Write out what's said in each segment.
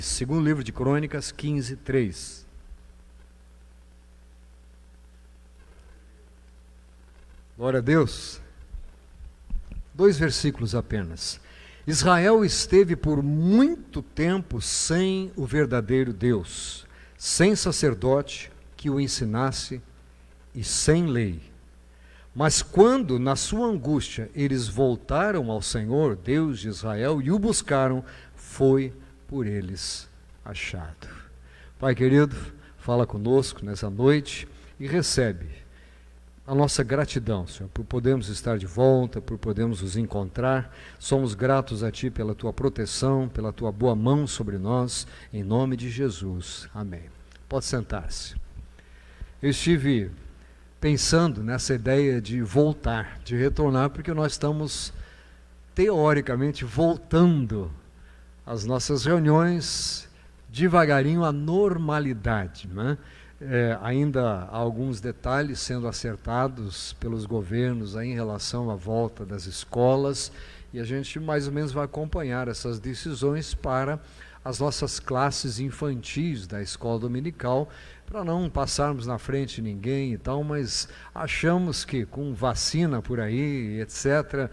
Segundo livro de Crônicas, 15:3. Glória a Deus. 2 versículos apenas. Israel esteve por muito tempo sem o verdadeiro Deus, sem sacerdote que o ensinasse e sem lei. Mas quando, na sua angústia, eles voltaram ao Senhor, Deus de Israel, e o buscaram, foi por eles achado. Pai querido, fala conosco nessa noite e recebe a nossa gratidão, Senhor, por podermos estar de volta, por podermos nos encontrar. Somos gratos a Ti pela Tua proteção, pela Tua boa mão sobre nós, em nome de Jesus. Amém. Pode sentar-se. Eu estive pensando nessa ideia de voltar, de retornar, porque nós estamos, teoricamente, voltando às nossas reuniões, devagarinho, à normalidade, né? Ainda há alguns detalhes sendo acertados pelos governos aí em relação à volta das escolas, e a gente mais ou menos vai acompanhar essas decisões para as nossas classes infantis da escola dominical, para não passarmos na frente de ninguém e tal, mas achamos que com vacina por aí, etc.,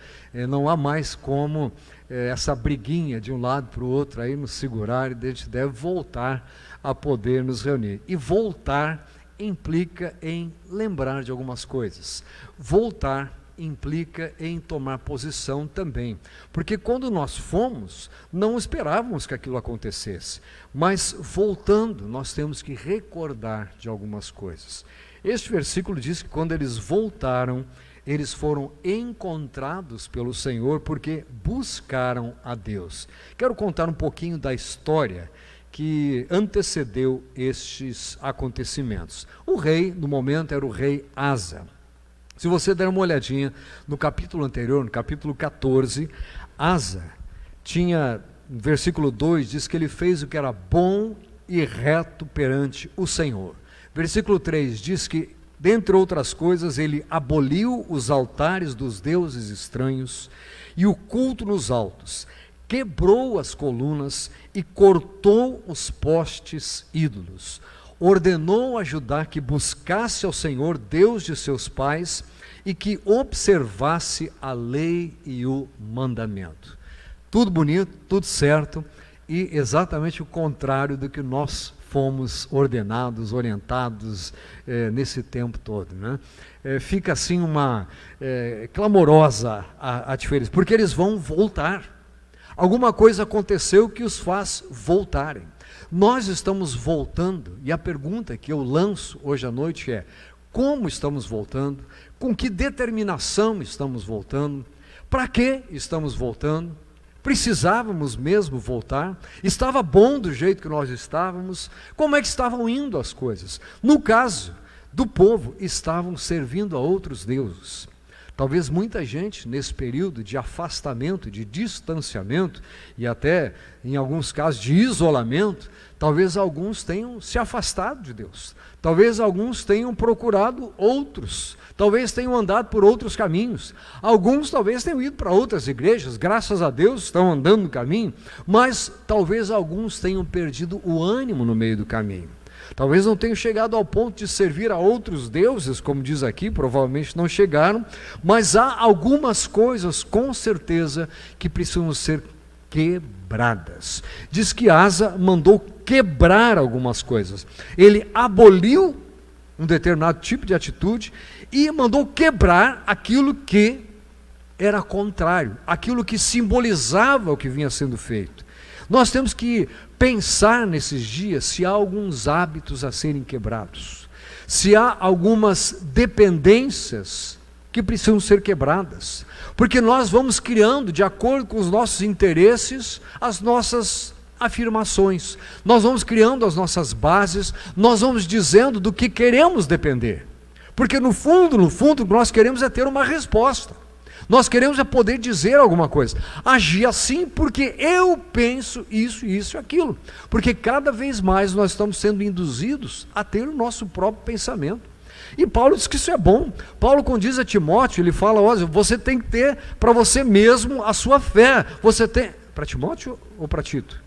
não há mais como essa briguinha de um lado para o outro aí nos segurar, e a gente deve voltar a poder nos reunir. E voltar implica em lembrar de algumas coisas. Voltar implica em tomar posição também, porque quando nós fomos, não esperávamos que aquilo acontecesse, mas voltando, nós temos que recordar de algumas coisas. Este versículo diz que quando eles voltaram, eles foram encontrados pelo Senhor, porque buscaram a Deus. Quero contar um pouquinho da história que antecedeu estes acontecimentos. O rei, no momento, era o rei Asa. Se você der uma olhadinha no capítulo anterior, no capítulo 14, Asa tinha, no versículo 2, diz que ele fez o que era bom e reto perante o Senhor. Versículo 3 diz que, dentre outras coisas, ele aboliu os altares dos deuses estranhos e o culto nos altos, quebrou as colunas e cortou os postes ídolos. Ordenou a Judá que buscasse ao Senhor, Deus de seus pais, e que observasse a lei e o mandamento. Tudo bonito, tudo certo, e exatamente o contrário do que nós fomos ordenados, orientados nesse tempo todo, né? Fica assim uma clamorosa a diferença, porque eles vão voltar. Alguma coisa aconteceu que os faz voltarem. Nós estamos voltando, e a pergunta que eu lanço hoje à noite é: como estamos voltando? Com que determinação estamos voltando? Para que estamos voltando? Precisávamos mesmo voltar? Estava bom do jeito que nós estávamos? Como é que estavam indo as coisas? No caso do povo, estavam servindo a outros deuses. Talvez muita gente, nesse período de afastamento, de distanciamento, e até, em alguns casos, de isolamento, talvez alguns tenham se afastado de Deus. Talvez alguns tenham procurado outros. Talvez tenham andado por outros caminhos. Alguns talvez tenham ido para outras igrejas, graças a Deus estão andando no caminho, mas talvez alguns tenham perdido o ânimo no meio do caminho. Talvez não tenham chegado ao ponto de servir a outros deuses, como diz aqui, provavelmente não chegaram, mas há algumas coisas, com certeza, que precisam ser quebradas. Diz que Asa mandou quebrar algumas coisas. Ele aboliu um determinado tipo de atitude e mandou quebrar aquilo que era contrário, aquilo que simbolizava o que vinha sendo feito. Nós temos que pensar nesses dias se há alguns hábitos a serem quebrados, se há algumas dependências que precisam ser quebradas, porque nós vamos criando, de acordo com os nossos interesses, as nossas afirmações, nós vamos criando as nossas bases, nós vamos dizendo do que queremos depender, porque no fundo, o que nós queremos é ter uma resposta. Nós queremos é poder dizer alguma coisa, agir assim porque eu penso isso, isso e aquilo, porque cada vez mais nós estamos sendo induzidos a ter o nosso próprio pensamento. E Paulo diz que isso é bom. Paulo, quando diz a Timóteo, ele fala: olha, você tem que ter para você mesmo a sua fé. Você tem, para Timóteo ou para Tito?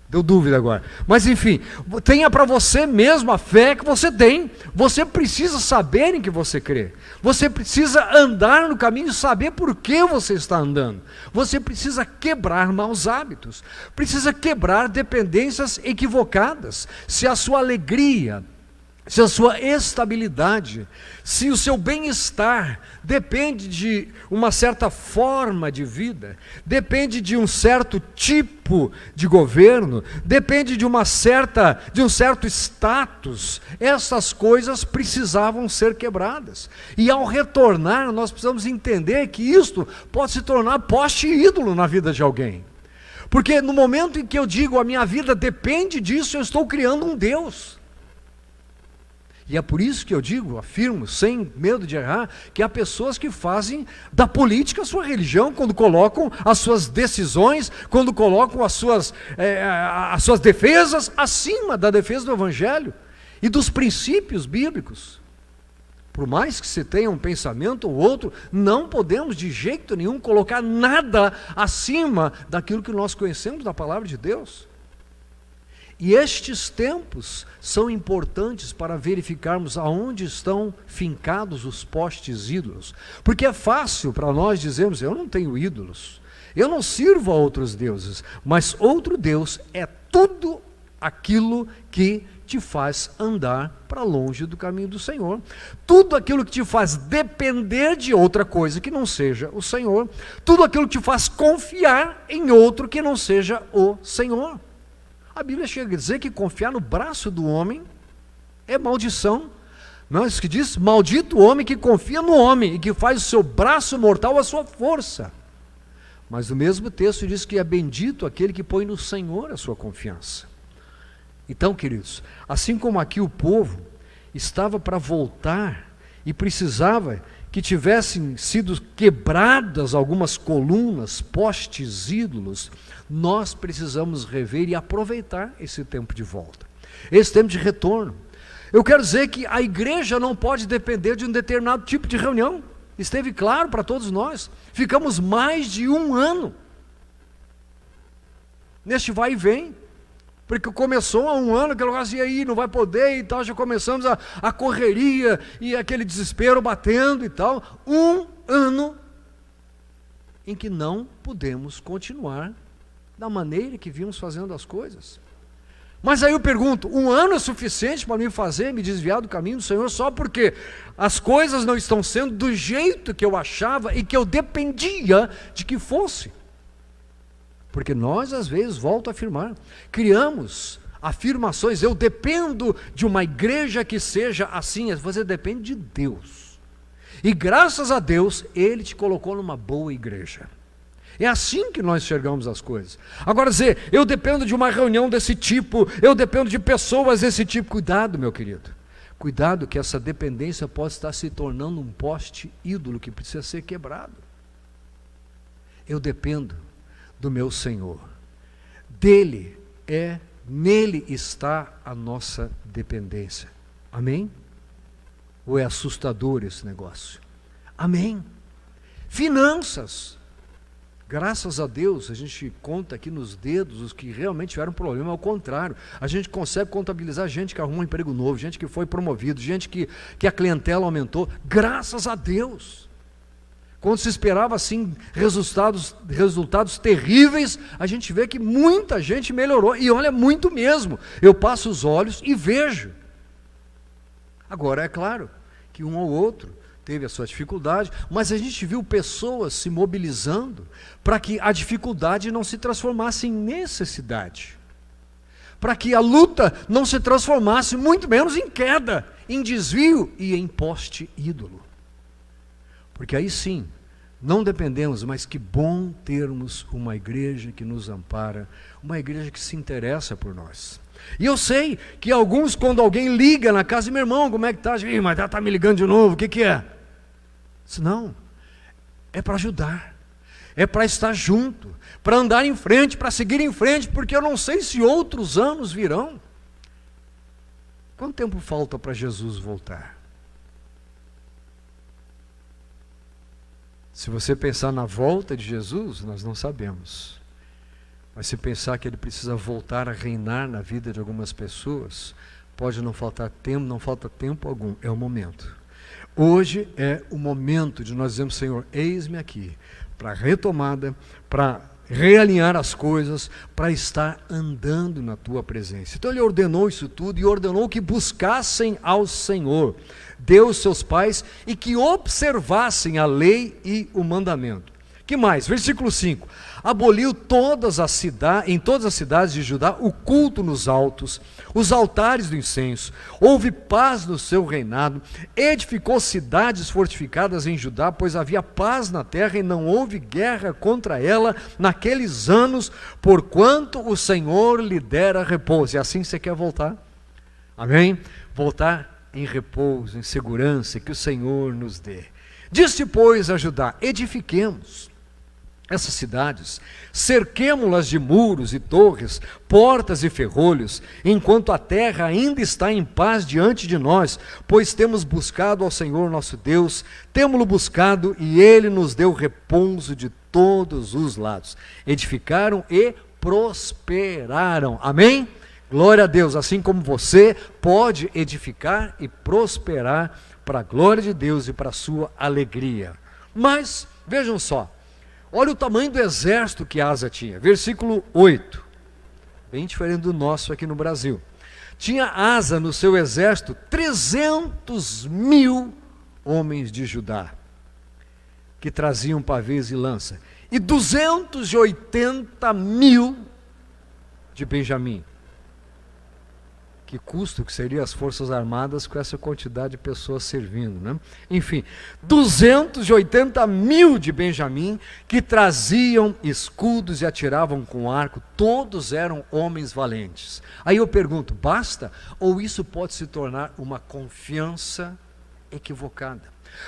Deu dúvida agora. Mas enfim, tenha para você mesmo a fé que você tem. Você precisa saber em que você crê. Você precisa andar no caminho e saber por que você está andando. Você precisa quebrar maus hábitos. Precisa quebrar dependências equivocadas. Se a sua alegria, se a sua estabilidade, se o seu bem-estar depende de uma certa forma de vida, depende de um certo tipo de governo, depende de um certo status, essas coisas precisavam ser quebradas. E ao retornar, nós precisamos entender que isto pode se tornar poste ídolo na vida de alguém. Porque no momento em que eu digo a minha vida depende disso, eu estou criando um Deus. E é por isso que eu digo, afirmo, sem medo de errar, que há pessoas que fazem da política a sua religião, quando colocam as suas decisões, quando colocam as suas defesas acima da defesa do Evangelho e dos princípios bíblicos. Por mais que se tenha um pensamento ou outro, não podemos de jeito nenhum colocar nada acima daquilo que nós conhecemos da palavra de Deus. E estes tempos são importantes para verificarmos aonde estão fincados os postes ídolos. Porque é fácil para nós dizermos, eu não tenho ídolos, eu não sirvo a outros deuses, mas outro Deus é tudo aquilo que te faz andar para longe do caminho do Senhor. Tudo aquilo que te faz depender de outra coisa que não seja o Senhor. Tudo aquilo que te faz confiar em outro que não seja o Senhor. A Bíblia chega a dizer que confiar no braço do homem é maldição. Não é isso que diz? Maldito o homem que confia no homem e que faz o seu braço mortal a sua força. Mas o mesmo texto diz que é bendito aquele que põe no Senhor a sua confiança. Então, queridos, assim como aqui o povo estava para voltar e precisava que tivessem sido quebradas algumas colunas, postes, ídolos, nós precisamos rever e aproveitar esse tempo de volta, esse tempo de retorno. Eu quero dizer que a igreja não pode depender de um determinado tipo de reunião. Esteve claro para todos nós. Ficamos mais de um ano neste vai e vem, porque começou há um ano, aquele negócio, e aí, não vai poder e tal, já começamos a correria e aquele desespero batendo e tal. Um ano em que não podemos continuar da maneira que vimos fazendo as coisas. Mas aí eu pergunto, um ano é suficiente para me desviar do caminho do Senhor só porque as coisas não estão sendo do jeito que eu achava e que eu dependia de que fosse? Porque nós, às vezes, volto a afirmar, criamos afirmações, eu dependo de uma igreja que seja assim. Você depende de Deus. E graças a Deus, Ele te colocou numa boa igreja. É assim que nós enxergamos as coisas. Agora dizer, eu dependo de uma reunião desse tipo, eu dependo de pessoas desse tipo. Cuidado, meu querido. Cuidado que essa dependência pode estar se tornando um poste ídolo que precisa ser quebrado. Eu dependo do meu Senhor. Nele está a nossa dependência. Amém? Ou é assustador esse negócio? Amém? Finanças. Graças a Deus, a gente conta aqui nos dedos os que realmente tiveram problema. Ao contrário, a gente consegue contabilizar gente que arrumou um emprego novo, gente que foi promovido, gente que a clientela aumentou. Graças a Deus. Quando se esperava assim resultados terríveis, a gente vê que muita gente melhorou, e olha, muito mesmo. Eu passo os olhos e vejo. Agora, é claro que um ou outro teve a sua dificuldade, mas a gente viu pessoas se mobilizando para que a dificuldade não se transformasse em necessidade, para que a luta não se transformasse, muito menos em queda, em desvio e em poste ídolo. Porque aí sim, não dependemos, mas que bom termos uma igreja que nos ampara, uma igreja que se interessa por nós. E eu sei que alguns, quando alguém liga na casa, meu irmão, como é que está? Mas está me ligando de novo, o que é? Não, é para ajudar, é para estar junto, para andar em frente, para seguir em frente, porque eu não sei se outros anos virão. Quanto tempo falta para Jesus voltar? Se você pensar na volta de Jesus, nós não sabemos. Mas se pensar que ele precisa voltar a reinar na vida de algumas pessoas, pode não faltar tempo, não falta tempo algum, é o momento. Hoje é o momento de nós dizermos, Senhor, eis-me aqui, para retomada, para realinhar as coisas, para estar andando na tua presença. Então ele ordenou isso tudo e ordenou que buscassem ao Senhor, Deus seus pais, e que observassem a lei e o mandamento. Que mais? Versículo 5. Aboliu em todas as cidades de Judá o culto nos altos, os altares do incenso. Houve paz no seu reinado. Edificou cidades fortificadas em Judá, pois havia paz na terra e não houve guerra contra ela naqueles anos, porquanto o Senhor lhe dera repouso. E assim você quer voltar? Amém? Voltar em repouso, em segurança, que o Senhor nos dê. Disse, pois, a Judá: edifiquemos essas cidades, cerquemo-las de muros e torres, portas e ferrolhos, enquanto a terra ainda está em paz diante de nós, pois temos buscado ao Senhor nosso Deus, temo-lo buscado e ele nos deu repouso de todos os lados. Edificaram e prosperaram. Amém? Glória a Deus. Assim como você pode edificar e prosperar para a glória de Deus e para a sua alegria. Mas, vejam só, olha o tamanho do exército que Asa tinha. Versículo 8. Bem diferente do nosso aqui no Brasil. Tinha Asa no seu exército 300.000 homens de Judá, que traziam pavês e lança, e 280.000 de Benjamim. Que custo que seriam as forças armadas com essa quantidade de pessoas servindo, né? Enfim, 280.000 de Benjamim, que traziam escudos e atiravam com arco, todos eram homens valentes. Aí eu pergunto, basta? Ou isso pode se tornar uma confiança equivocada?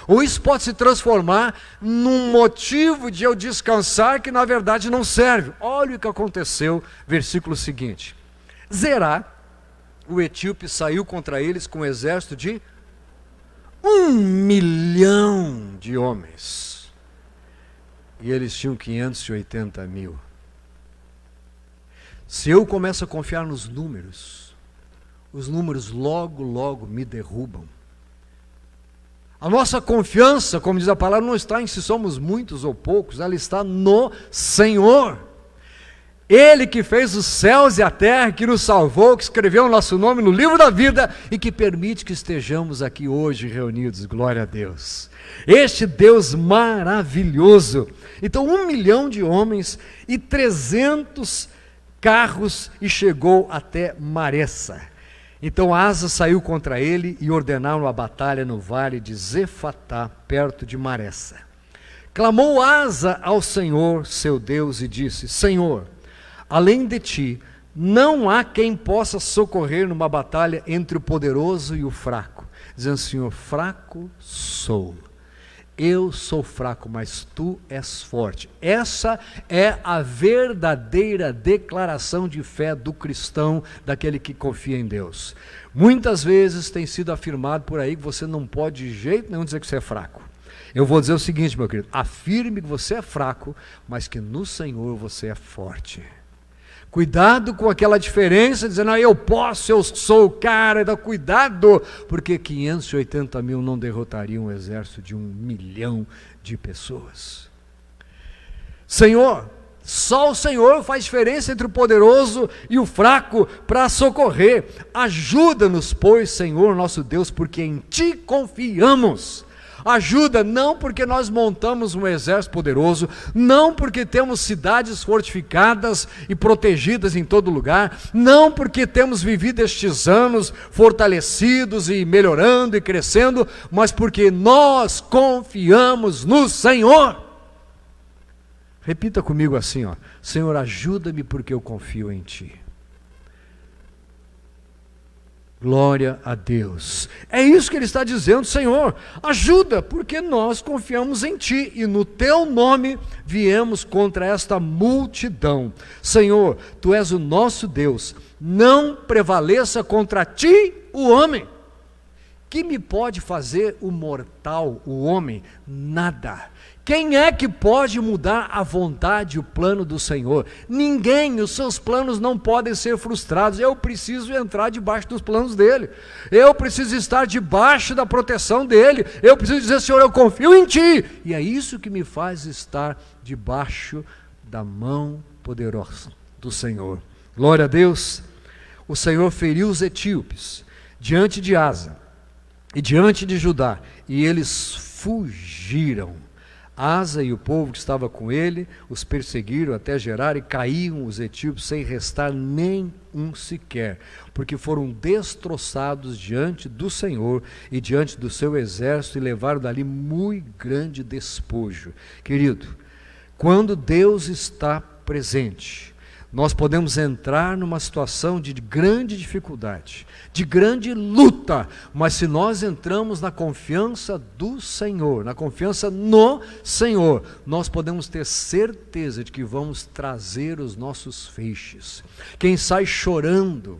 Ou isso pode se transformar num motivo de eu descansar que na verdade não serve? Olha o que aconteceu, versículo seguinte. Zerá, o etíope, saiu contra eles com um exército de 1 milhão de homens. E eles tinham 580.000. Se eu começo a confiar nos números, os números logo me derrubam. A nossa confiança, como diz a palavra, não está em se somos muitos ou poucos, ela está no Senhor. Ele que fez os céus e a terra, que nos salvou, que escreveu o nosso nome no livro da vida e que permite que estejamos aqui hoje reunidos, glória a Deus. Este Deus maravilhoso. Então 1 milhão de homens e 300 carros e chegou até Maressa. Então Asa saiu contra ele e ordenaram a batalha no vale de Zefatá, perto de Maressa. Clamou Asa ao Senhor, seu Deus, e disse: Senhor, além de ti, não há quem possa socorrer numa batalha entre o poderoso e o fraco. Dizendo: Senhor, fraco sou. Eu sou fraco, mas tu és forte. Essa é a verdadeira declaração de fé do cristão, daquele que confia em Deus. Muitas vezes tem sido afirmado por aí que você não pode de jeito nenhum dizer que você é fraco. Eu vou dizer o seguinte, meu querido: afirme que você é fraco, mas que no Senhor você é forte. Cuidado com aquela diferença, dizendo: eu posso, eu sou o cara. Cuidado, porque 580.000 não derrotariam um exército de 1 milhão de pessoas. Senhor, só o Senhor faz diferença entre o poderoso e o fraco para socorrer. Ajuda-nos, pois, Senhor nosso Deus, porque em Ti confiamos. Ajuda não porque nós montamos um exército poderoso, não porque temos cidades fortificadas e protegidas em todo lugar, não porque temos vivido estes anos fortalecidos e melhorando e crescendo, mas porque nós confiamos no Senhor. Repita comigo assim, ó: Senhor, ajuda-me porque eu confio em Ti. Glória a Deus. É isso que ele está dizendo: Senhor, ajuda, porque nós confiamos em Ti e no Teu nome viemos contra esta multidão. Senhor, Tu és o nosso Deus, não prevaleça contra Ti o homem. Que me pode fazer o mortal, o homem? Nada. Quem é que pode mudar a vontade e o plano do Senhor? Ninguém. Os seus planos não podem ser frustrados. Eu preciso entrar debaixo dos planos dele. Eu preciso estar debaixo da proteção dele. Eu preciso dizer, Senhor, eu confio em ti. E é isso que me faz estar debaixo da mão poderosa do Senhor. Glória a Deus. O Senhor feriu os etíopes diante de Asa e diante de Judá, e eles fugiram. Asa e o povo que estava com ele os perseguiram até Gerar, e caíam os etíopes sem restar nem um sequer, porque foram destroçados diante do Senhor e diante do seu exército, e levaram dali muito grande despojo. Querido, quando Deus está presente, nós podemos entrar numa situação de grande dificuldade, de grande luta, mas se nós entramos na confiança do Senhor, na confiança no Senhor, nós podemos ter certeza de que vamos trazer os nossos feixes. Quem sai chorando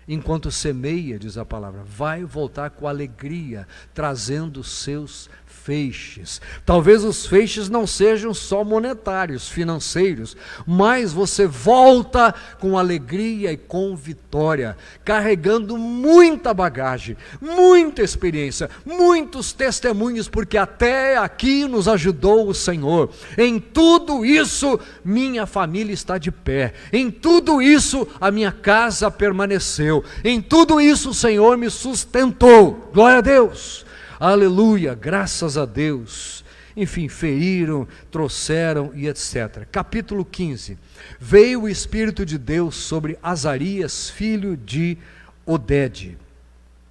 enquanto semeia, diz a palavra, vai voltar com alegria, trazendo os seus feixes. Talvez os feixes não sejam só monetários, financeiros, mas você volta com alegria e com vitória, carregando muita bagagem, muita experiência, muitos testemunhos, porque até aqui nos ajudou o Senhor. Em tudo isso, minha família está de pé. Em tudo isso, a minha casa permaneceu. Em tudo isso, o Senhor me sustentou. Glória a Deus. Aleluia, graças a Deus. Enfim, feriram, trouxeram e etc. Capítulo 15. Veio o Espírito de Deus sobre Azarias, filho de Odede.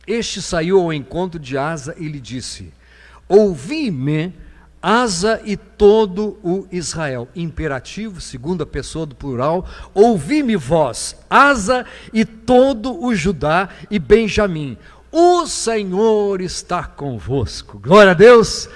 Este saiu ao encontro de Asa e lhe disse: ouvi-me, Asa e todo o Israel. Imperativo, segunda pessoa do plural. Ouvi-me vós, Asa e todo o Judá e Benjamim. O Senhor está convosco. Glória a Deus.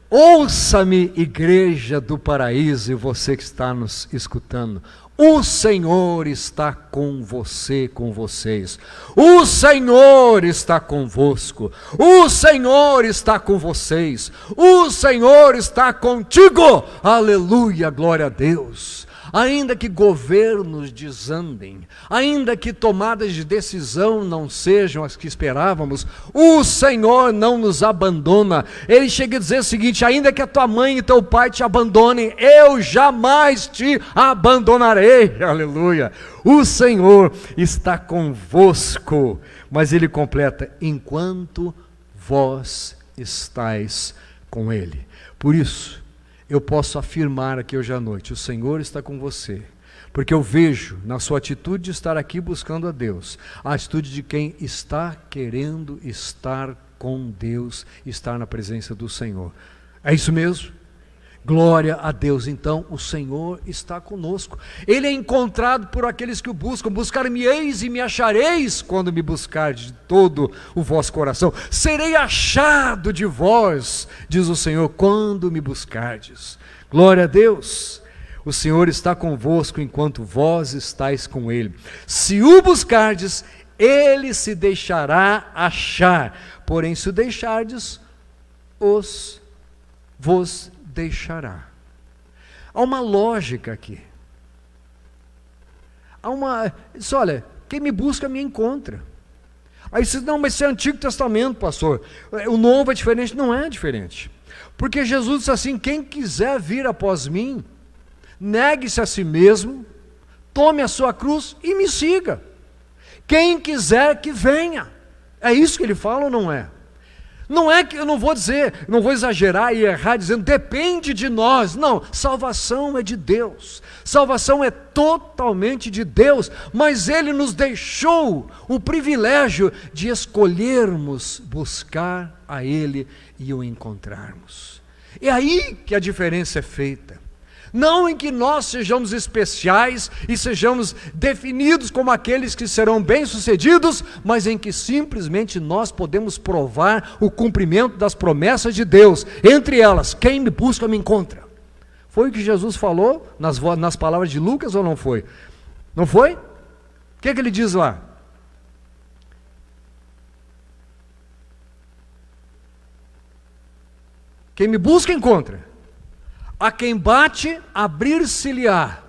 Ouça-me, igreja do paraíso, e você que está nos escutando. O Senhor está com você, com vocês. O Senhor está convosco. O Senhor está com vocês. O Senhor está contigo. Aleluia, glória a Deus. Ainda que governos desandem, ainda que tomadas de decisão não sejam as que esperávamos, o Senhor não nos abandona. Ele chega a dizer o seguinte: ainda que a tua mãe e teu pai te abandonem, eu jamais te abandonarei. Aleluia. O Senhor está convosco. Mas ele completa: enquanto vós estáis com ele. Por isso, eu posso afirmar aqui hoje à noite: o Senhor está com você, porque eu vejo na sua atitude de estar aqui buscando a Deus, a atitude de quem está querendo estar com Deus, estar na presença do Senhor. É isso mesmo? Glória a Deus. Então o Senhor está conosco. Ele é encontrado por aqueles que o buscam. Buscar-me-eis e me achareis quando me buscardes de todo o vosso coração. Serei achado de vós, diz o Senhor, quando me buscardes. Glória a Deus. O Senhor está convosco enquanto vós estáis com ele. Se o buscardes, ele se deixará achar. Porém, se o deixardes, vos deixará. Há uma lógica aqui. Olha, quem me busca me encontra. Aí você diz: não, mas isso é Antigo Testamento, pastor. O Novo é diferente. Não é diferente. Porque Jesus disse assim: quem quiser vir após mim, negue-se a si mesmo, tome a sua cruz e me siga. Quem quiser que venha. É isso que ele fala ou não é? Não é que eu não vou dizer, não vou exagerar e errar dizendo depende de nós. Não, salvação é de Deus. Salvação é totalmente de Deus, mas Ele nos deixou o privilégio de escolhermos buscar a Ele e o encontrarmos. É aí que a diferença é feita. Não em que nós sejamos especiais e sejamos definidos como aqueles que serão bem-sucedidos, mas em que simplesmente nós podemos provar o cumprimento das promessas de Deus. Entre elas, quem me busca me encontra. Foi o que Jesus falou nas palavras de Lucas ou não foi? Não foi? O que ele diz lá? Quem me busca, encontra. A quem bate, abrir-se-lhe-á.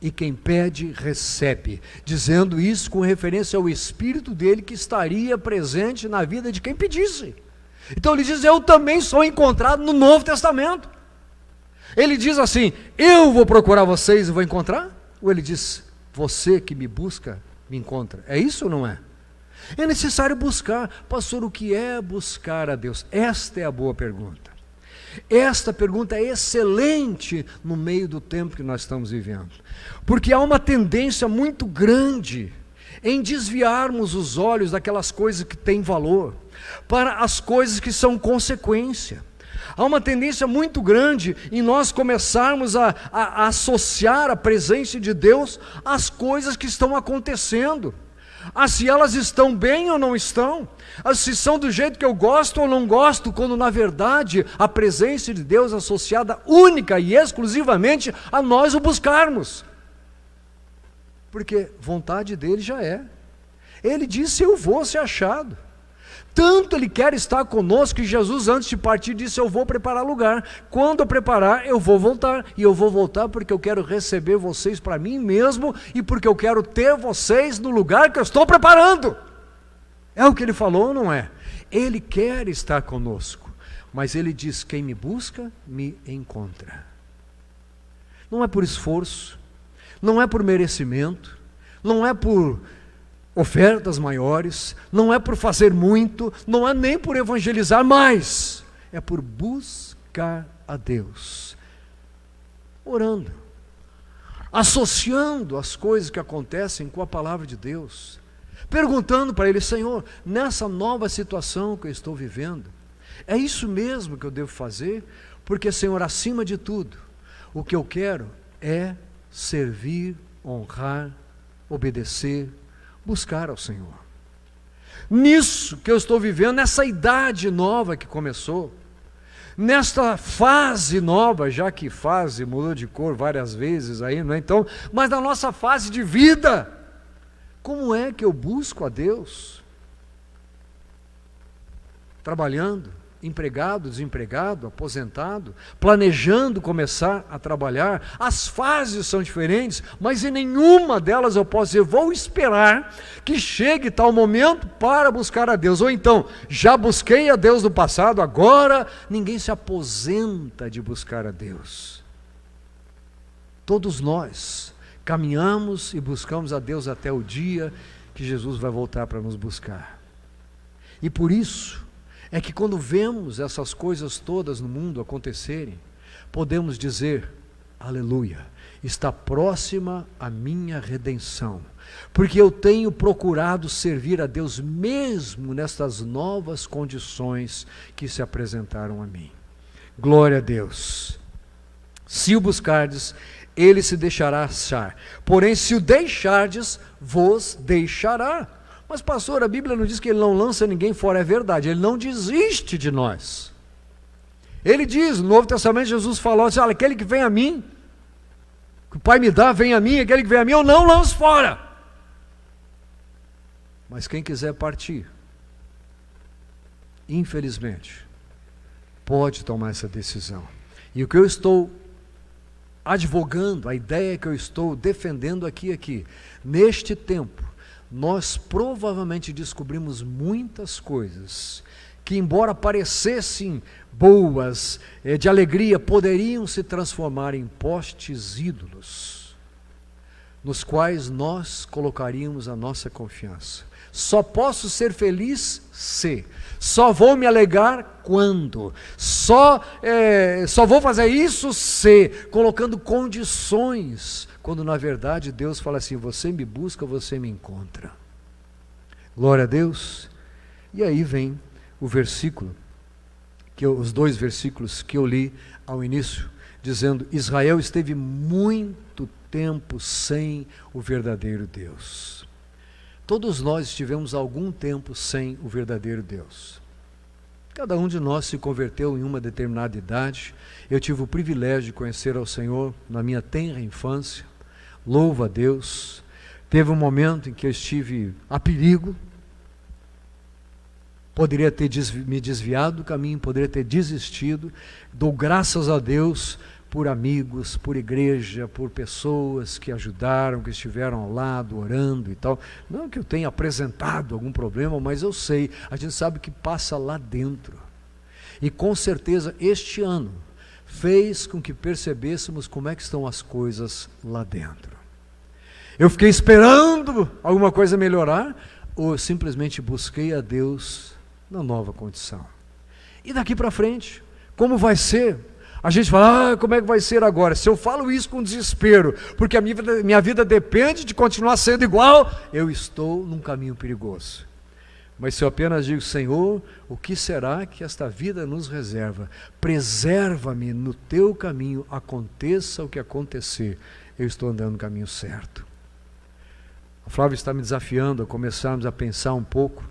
E quem pede, recebe. Dizendo isso com referência ao Espírito dele que estaria presente na vida de quem pedisse. Então ele diz, eu também sou encontrado no Novo Testamento. Ele diz assim, eu vou procurar vocês e vou encontrar? Ou ele diz, você que me busca, me encontra? É isso ou não é? É necessário buscar. Pastor, o que é buscar a Deus? Esta é a boa pergunta. Esta pergunta é excelente no meio do tempo que nós estamos vivendo, porque há uma tendência muito grande em desviarmos os olhos daquelas coisas que têm valor para as coisas que são consequência. Há uma tendência muito grande em nós começarmos a associar a presença de Deus às coisas que estão acontecendo. Se elas estão bem ou não estão, se são do jeito que eu gosto ou não gosto, quando na verdade a presença de Deus é associada única e exclusivamente a nós o buscarmos, porque vontade dele já é. Ele disse, eu vou ser achado. Tanto ele quer estar conosco que Jesus, antes de partir, disse, eu vou preparar lugar. Quando eu preparar, eu vou voltar. E eu vou voltar porque eu quero receber vocês para mim mesmo e porque eu quero ter vocês no lugar que eu estou preparando. É o que ele falou, não é? Ele quer estar conosco, mas ele diz, quem me busca, me encontra. Não é por esforço, não é por merecimento, não é por ofertas maiores, não é por fazer muito, não é nem por evangelizar mais, é por buscar a Deus, orando, associando as coisas que acontecem com a palavra de Deus, perguntando para Ele, Senhor, nessa nova situação que eu estou vivendo, é isso mesmo que eu devo fazer? Porque, Senhor, acima de tudo, o que eu quero é servir, honrar, obedecer, buscar ao Senhor. Nisso que eu estou vivendo, nessa idade nova que começou, nesta fase nova, já que fase mudou de cor várias vezes aí, não é? Então, mas na nossa fase de vida, como é que eu busco a Deus? Trabalhando, empregado, desempregado, aposentado, planejando começar a trabalhar. As fases são diferentes, mas em nenhuma delas eu posso dizer, vou esperar que chegue tal momento para buscar a Deus. Ou então, já busquei a Deus no passado, agora ninguém se aposenta de buscar a Deus. Todos nós caminhamos e buscamos a Deus até o dia que Jesus vai voltar para nos buscar. E por isso, é que quando vemos essas coisas todas no mundo acontecerem, podemos dizer, aleluia, está próxima a minha redenção, porque eu tenho procurado servir a Deus mesmo nestas novas condições que se apresentaram a mim. Glória a Deus. Se o buscardes, ele se deixará achar, porém se o deixardes, vos deixará. Mas pastor, a Bíblia não diz que ele não lança ninguém fora, é verdade, ele não desiste de nós. Ele diz, no Novo Testamento Jesus falou assim, olha, aquele que vem a mim, que o Pai me dá, vem a mim, aquele que vem a mim, eu não lanço fora. Mas quem quiser partir, infelizmente, pode tomar essa decisão. E o que eu estou advogando, a ideia que eu estou defendendo aqui, neste tempo, nós provavelmente descobrimos muitas coisas que, embora parecessem boas, de alegria, poderiam se transformar em postes ídolos, nos quais nós colocaríamos a nossa confiança. Só posso ser feliz se, só vou me alegrar quando, só vou fazer isso se, colocando condições, quando na verdade Deus fala assim, você me busca, você me encontra. Glória a Deus. E aí vem o versículo, os dois versículos que eu li ao início, dizendo, Israel esteve muito tempo sem o verdadeiro Deus. Todos nós estivemos algum tempo sem o verdadeiro Deus. Cada um de nós se converteu em uma determinada idade. Eu tive o privilégio de conhecer ao Senhor na minha tenra infância. Louvo a Deus. Teve um momento em que eu estive a perigo. Poderia ter me desviado do caminho, poderia ter desistido. Dou graças a Deus por amigos, por igreja, por pessoas que ajudaram, que estiveram ao lado, orando e tal. Não que eu tenha apresentado algum problema, mas eu sei, a gente sabe que passa lá dentro. E com certeza este ano fez com que percebêssemos como é que estão as coisas lá dentro. Eu fiquei esperando alguma coisa melhorar, ou simplesmente busquei a Deus na nova condição. E daqui para frente, como vai ser? A gente fala, como é que vai ser agora? Se eu falo isso com desespero, porque a minha vida depende de continuar sendo igual, eu estou num caminho perigoso. Mas se eu apenas digo, Senhor, o que será que esta vida nos reserva? Preserva-me no teu caminho, aconteça o que acontecer, eu estou andando no caminho certo. O Flávio está me desafiando a começarmos a pensar um pouco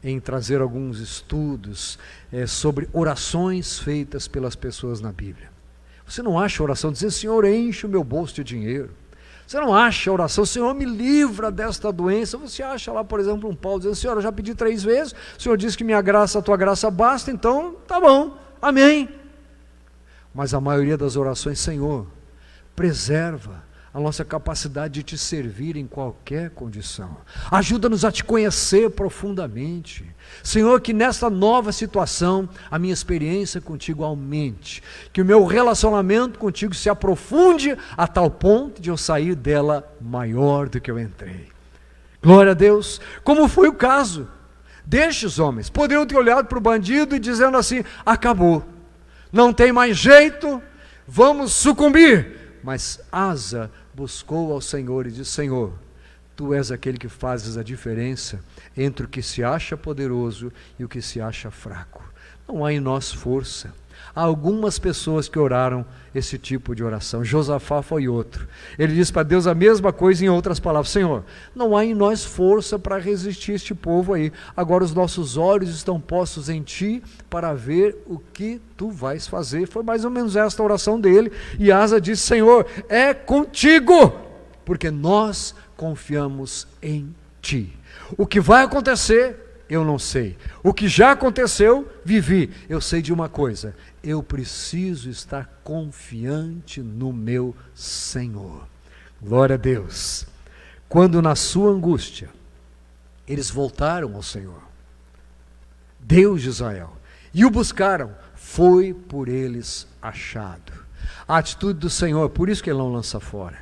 em trazer alguns estudos sobre orações feitas pelas pessoas na Bíblia. Você não acha a oração dizendo, Senhor, enche o meu bolso de dinheiro? Você não acha a oração, Senhor, me livra desta doença? Você acha lá, por exemplo, um Paulo dizendo, Senhor, eu já pedi 3 vezes, o Senhor disse que minha graça, a tua graça basta, então tá bom, amém. Mas a maioria das orações, Senhor, preserva a nossa capacidade de te servir em qualquer condição. Ajuda-nos a te conhecer profundamente. Senhor, que nesta nova situação, a minha experiência contigo aumente, que o meu relacionamento contigo se aprofunde a tal ponto de eu sair dela maior do que eu entrei. Glória a Deus. Como foi o caso destes homens? Poderiam ter olhado para o bandido e dizendo assim, acabou, não tem mais jeito, vamos sucumbir. Mas Asa buscou ao Senhor e disse, Senhor, Tu és aquele que fazes a diferença entre o que se acha poderoso e o que se acha fraco. Não há em nós força. Há algumas pessoas que oraram esse tipo de oração. Josafá foi outro. Ele disse para Deus a mesma coisa em outras palavras. Senhor, não há em nós força para resistir este povo aí. Agora os nossos olhos estão postos em Ti para ver o que Tu vais fazer. Foi mais ou menos esta a oração dele. E Asa disse, Senhor, é contigo, porque nós confiamos em Ti. O que vai acontecer, eu não sei. O que já aconteceu, vivi. Eu sei de uma coisa, eu preciso estar confiante no meu Senhor. Glória a Deus. Quando na sua angústia, eles voltaram ao Senhor, Deus de Israel, e o buscaram, foi por eles achado. A atitude do Senhor, por isso que Ele não lança fora.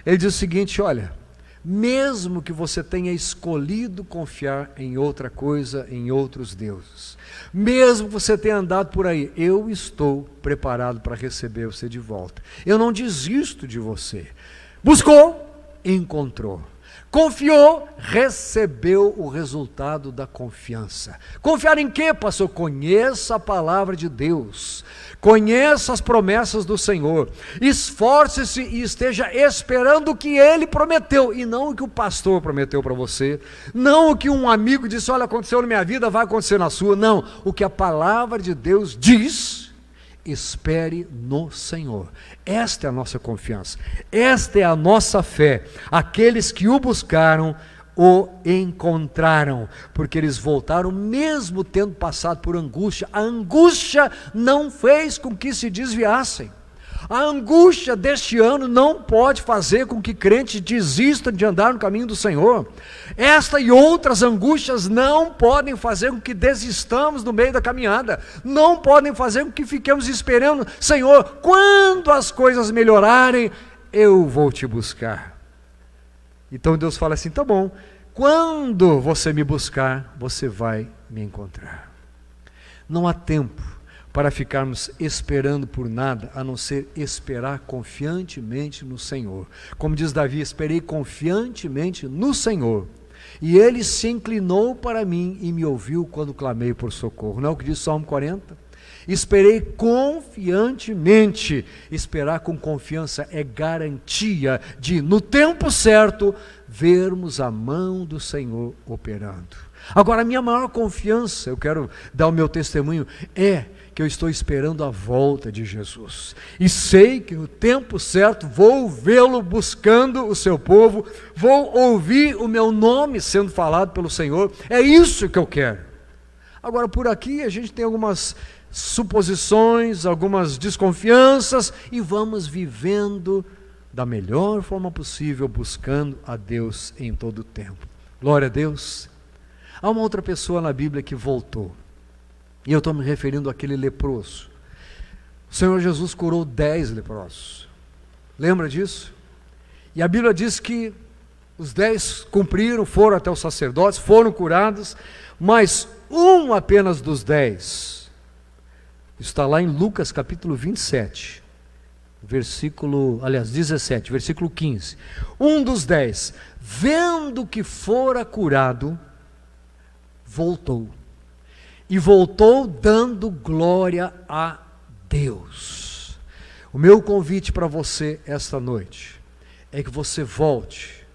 Ele diz o seguinte, olha, mesmo que você tenha escolhido confiar em outra coisa, em outros deuses, mesmo que você tenha andado por aí, eu estou preparado para receber você de volta. Eu não desisto de você. Buscou, encontrou. Confiou, recebeu o resultado da confiança. Confiar em quê, pastor? Conheça a palavra de Deus. Conheça as promessas do Senhor. Esforce-se e esteja esperando o que Ele prometeu. E não o que o pastor prometeu para você. Não o que um amigo disse, olha, aconteceu na minha vida, vai acontecer na sua. Não, o que a palavra de Deus diz. Espere no Senhor. Esta é a nossa confiança. Esta é a nossa fé. Aqueles que o buscaram, o encontraram, porque eles voltaram mesmo tendo passado por angústia. A angústia não fez com que se desviassem. A angústia deste ano não pode fazer com que crentes desistam de andar no caminho do Senhor. Esta e outras angústias não podem fazer com que desistamos no meio da caminhada. Não podem fazer com que fiquemos esperando, Senhor, quando as coisas melhorarem, eu vou te buscar. Então Deus fala assim, tá bom, quando você me buscar, você vai me encontrar. Não há tempo para ficarmos esperando por nada, a não ser esperar confiantemente no Senhor. Como diz Davi, esperei confiantemente no Senhor, e Ele se inclinou para mim e me ouviu quando clamei por socorro. Não é o que diz Salmo 40? Esperei confiantemente. Esperar com confiança é garantia de, no tempo certo, vermos a mão do Senhor operando. Agora, a minha maior confiança, eu quero dar o meu testemunho, é que eu estou esperando a volta de Jesus, e sei que no tempo certo vou vê-lo buscando o seu povo, vou ouvir o meu nome sendo falado pelo Senhor. É isso que eu quero. Agora, por aqui a gente tem algumas suposições, algumas desconfianças, e vamos vivendo da melhor forma possível, buscando a Deus em todo o tempo. Glória a Deus. Há uma outra pessoa na Bíblia que voltou, e eu estou me referindo àquele leproso. O Senhor Jesus curou 10 leprosos. Lembra disso? E a Bíblia diz que os 10 cumpriram, foram até os sacerdotes, foram curados, mas um apenas dos 10, está lá em Lucas capítulo 27, versículo, aliás, 17, versículo 15. Um dos 10, vendo que fora curado, voltou. E voltou dando glória a Deus. O meu convite para você esta noite é que você volte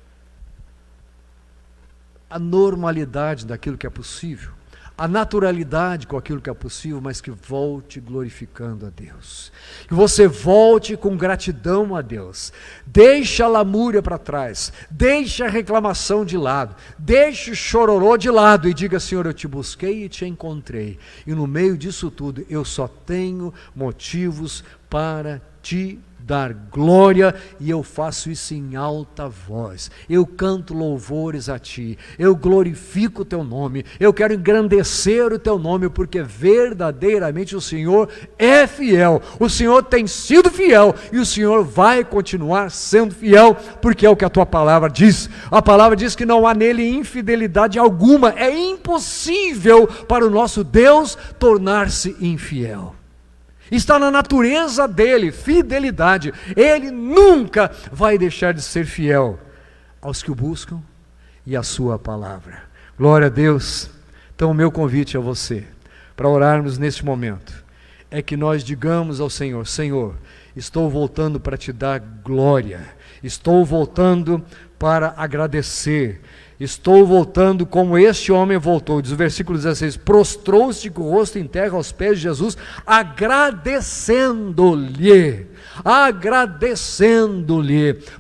à normalidade daquilo que é possível, a naturalidade com aquilo que é possível, mas que volte glorificando a Deus. Que você volte com gratidão a Deus. Deixe a lamúria para trás, deixe a reclamação de lado, deixe o chororô de lado e diga: Senhor, eu te busquei e te encontrei, e no meio disso tudo eu só tenho motivos para te dar glória, e eu faço isso em alta voz. Eu canto louvores a ti, eu glorifico o teu nome, eu quero engrandecer o teu nome, porque verdadeiramente o Senhor é fiel, o Senhor tem sido fiel, e o Senhor vai continuar sendo fiel, porque é o que a tua palavra diz. A palavra diz que não há nele infidelidade alguma. É impossível para o nosso Deus tornar-se infiel. Está na natureza dele, fidelidade. Ele nunca vai deixar de ser fiel aos que o buscam e à sua palavra. Glória a Deus. Então o meu convite a você, para orarmos neste momento, é que nós digamos ao Senhor: Senhor, estou voltando para te dar glória, estou voltando para agradecer, estou voltando como este homem voltou. Diz o versículo 16: prostrou-se com o rosto em terra aos pés de Jesus, agradecendo-lhe.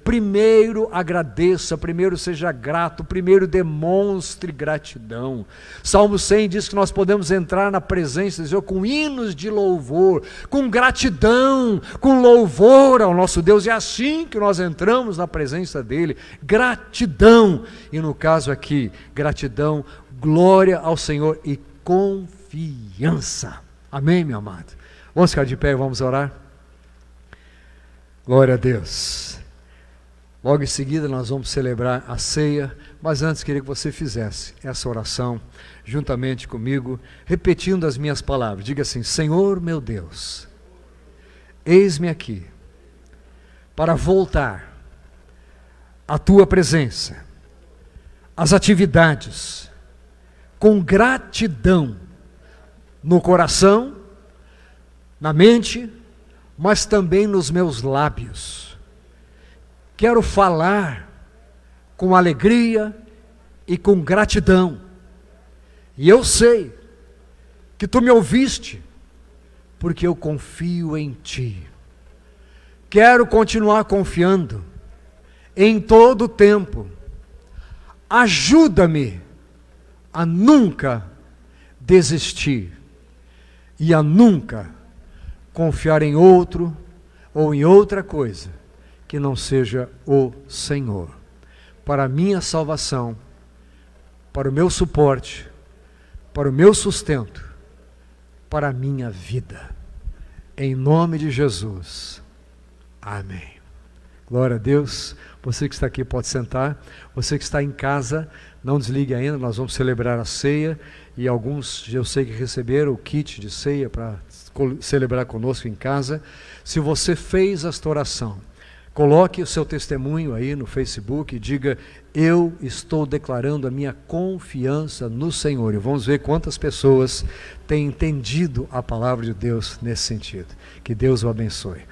Primeiro agradeça, primeiro seja grato, primeiro demonstre gratidão. Salmo 100 diz que nós podemos entrar na presença do Senhor com hinos de louvor, com gratidão, com louvor ao nosso Deus. É assim que nós entramos na presença dele, gratidão. E no caso aqui, gratidão, glória ao Senhor e confiança. Amém, meu amado? Vamos ficar de pé e vamos orar? Glória a Deus. Logo em seguida nós vamos celebrar a ceia, mas antes queria que você fizesse essa oração juntamente comigo, repetindo as minhas palavras. Diga assim: Senhor meu Deus, eis-me aqui para voltar à tua presença, às atividades, com gratidão no coração, na mente, mas também nos meus lábios. Quero falar com alegria e com gratidão. E eu sei que tu me ouviste, porque eu confio em ti. Quero continuar confiando em todo o tempo. Ajuda-me a nunca desistir e a nunca confiar em outro ou em outra coisa que não seja o Senhor, para a minha salvação, para o meu suporte, para o meu sustento, para a minha vida. Em nome de Jesus. Amém. Glória a Deus. Você que está aqui pode sentar. Você que está em casa, não desligue ainda, nós vamos celebrar a ceia, e alguns eu sei que receberam o kit de ceia para celebrar conosco em casa. Se você fez esta oração, coloque o seu testemunho aí no Facebook e diga: eu estou declarando a minha confiança no Senhor. E vamos ver quantas pessoas têm entendido a palavra de Deus nesse sentido. Que Deus o abençoe.